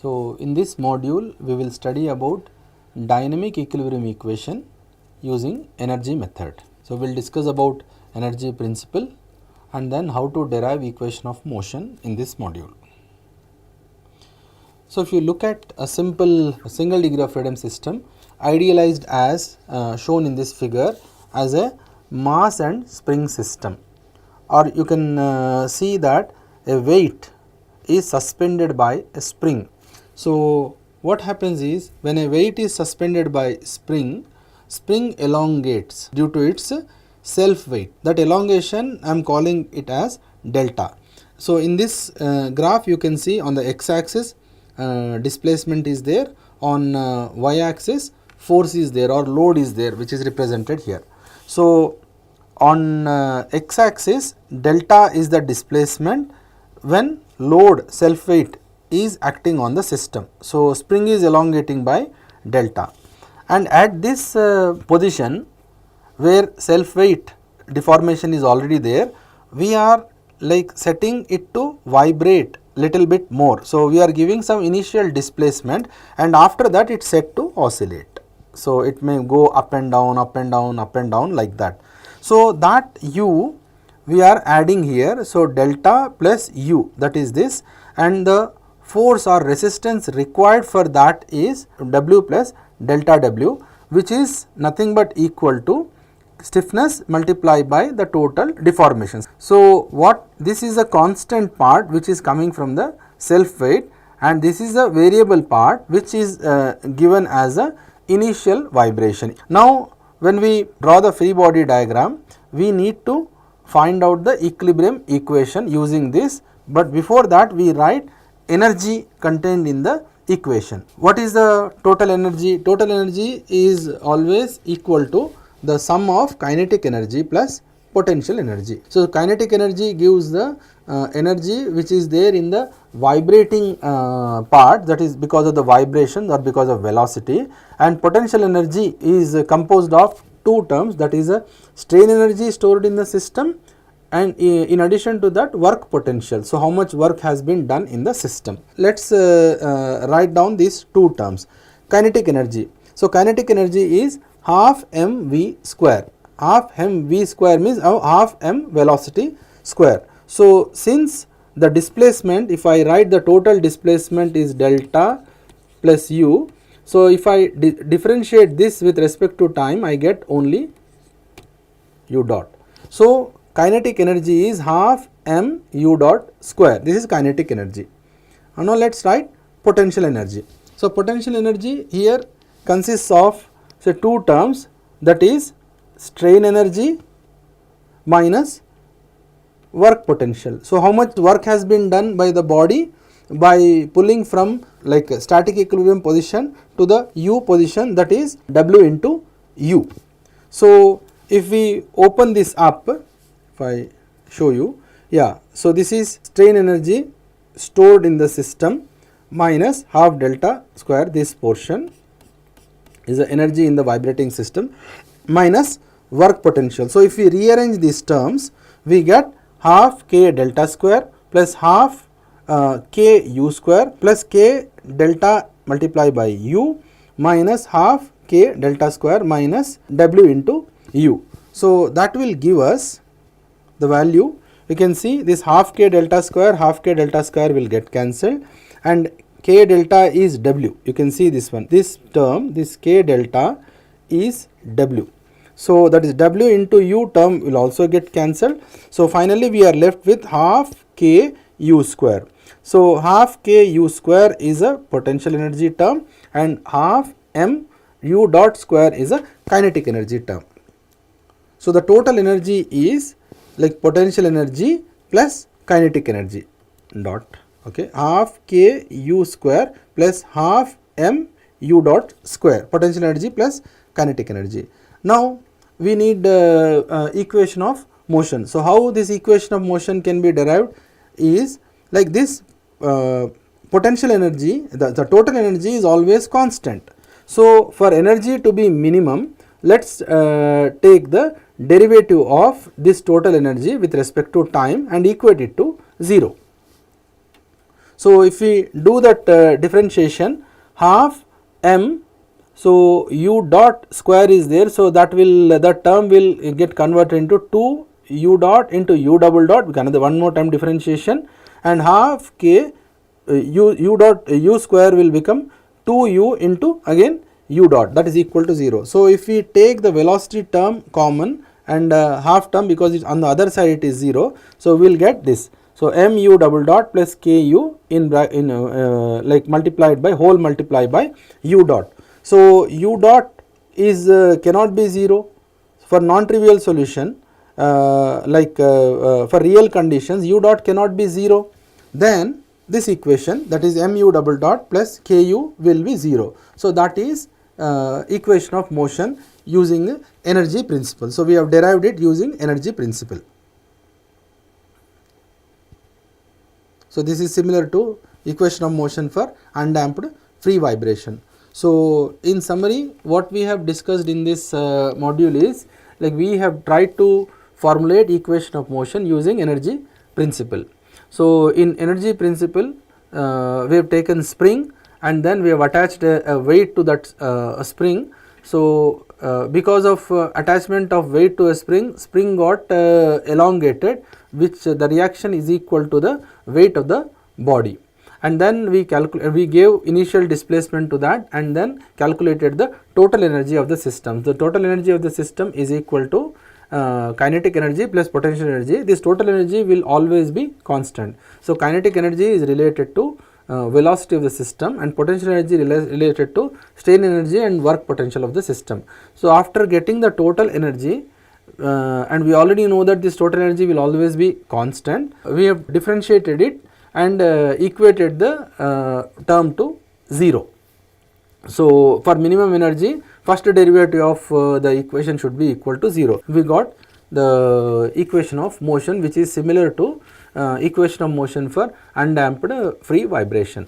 So, in this module we will study about dynamic equilibrium equation using energy method. So, we will discuss about energy principle and then how to derive equation of motion in this module. So, if you look at a simple single degree of freedom system idealized as shown in this figure as a mass and spring system, or you can see that a weight is suspended by a spring. So, what happens is when a weight is suspended by spring, spring elongates due to its self weight. That elongation I am calling it as delta. So, in this graph you can see on the x axis displacement is there, on y axis force is there or load is there, which is represented here. So, on x axis delta is the displacement when load self weight is acting on the system. So, spring is elongating by delta, and at this position where self weight deformation is already there, we are like setting it to vibrate little bit more. So, we are giving some initial displacement and after that it is set to oscillate. So, it may go up and down, up and down, up and down like that. So, that u we are adding here. So, delta plus u, that is this, and the force or resistance required for that is W plus delta W, which is nothing but equal to stiffness multiplied by the total deformations. So, what this is a constant part which is coming from the self weight, and this is a variable part which is given as a initial vibration. Now, when we draw the free body diagram, we need to find out the equilibrium equation using this, but before that we write energy contained in the equation. What is the total energy? Total energy is always equal to the sum of kinetic energy plus potential energy. So, kinetic energy gives the energy which is there in the vibrating part, that is because of the vibration or because of velocity, and potential energy is composed of two terms, that is a strain energy stored in the system and in addition to that work potential. So, how much work has been done in the system. Let us write down these two terms. Kinetic energy. So, kinetic energy is half mv square. Half mv square means half m velocity square. So, since the displacement, if I write the total displacement is delta plus u. So, if I differentiate this with respect to time, I get only u dot. So, kinetic energy is half m u dot square. This is kinetic energy. And now, let us write potential energy. So, potential energy here consists of say two terms, that is strain energy minus work potential. So, how much work has been done by the body by pulling from like static equilibrium position to the u position, that is W into u. So, if we open this up, if I show you, yeah, so this is strain energy stored in the system minus half delta square, this portion is the energy in the vibrating system minus work potential. So, if we rearrange these terms, we get half k delta square plus half k u square plus k delta multiplied by u minus half k delta square minus W into u. So, that will give us the value. You can see this half k delta square will get cancelled, and k delta is W. You can see this one, this term, this k delta is W. So, that is W into u term will also get cancelled. So, finally, we are left with half k u square. So, half k u square is a potential energy term and half m u dot square is a kinetic energy term. So, the total energy is like potential energy plus kinetic energy dot. Okay, half k u square plus half m u dot square, potential energy plus kinetic energy. Now, we need equation of motion. So, how this equation of motion can be derived is like this. Potential energy, the total energy is always constant. So, for energy to be minimum, let us take the derivative of this total energy with respect to time and equate it to 0. So, if we do that differentiation, half m, so u dot square is there, so that term will get converted into 2 u dot into u double dot, we can another one more time differentiation, and half k u dot u square will become 2 u into again u dot, that is equal to 0. So, if we take the velocity term common and half term, because it on the other side it is 0, so we will get this. So, m u double dot plus k u like multiplied by whole multiply by u dot. So, u dot is cannot be 0 for non-trivial solution, for real conditions u dot cannot be 0, then this equation, that is m u double dot plus k u will be 0. So, that is equation of motion using energy principle. So, we have derived it using energy principle. So, this is similar to equation of motion for undamped free vibration. So, in summary, what we have discussed in this module is, like, we have tried to formulate equation of motion using energy principle. So, in energy principle, we have taken spring and then we have attached a weight to that spring. So, because of attachment of weight to a spring, spring got elongated, which the reaction is equal to the weight of the body, and then we gave initial displacement to that and then calculated the total energy of the system. The total energy of the system is equal to kinetic energy plus potential energy. This total energy will always be constant. So, kinetic energy is related to velocity of the system and potential energy related to strain energy and work potential of the system. So, after getting the total energy, and we already know that this total energy will always be constant, we have differentiated it and equated the term to 0. So, for minimum energy, first derivative of the equation should be equal to 0. We got the equation of motion, which is similar to equation of motion for undamped free vibration.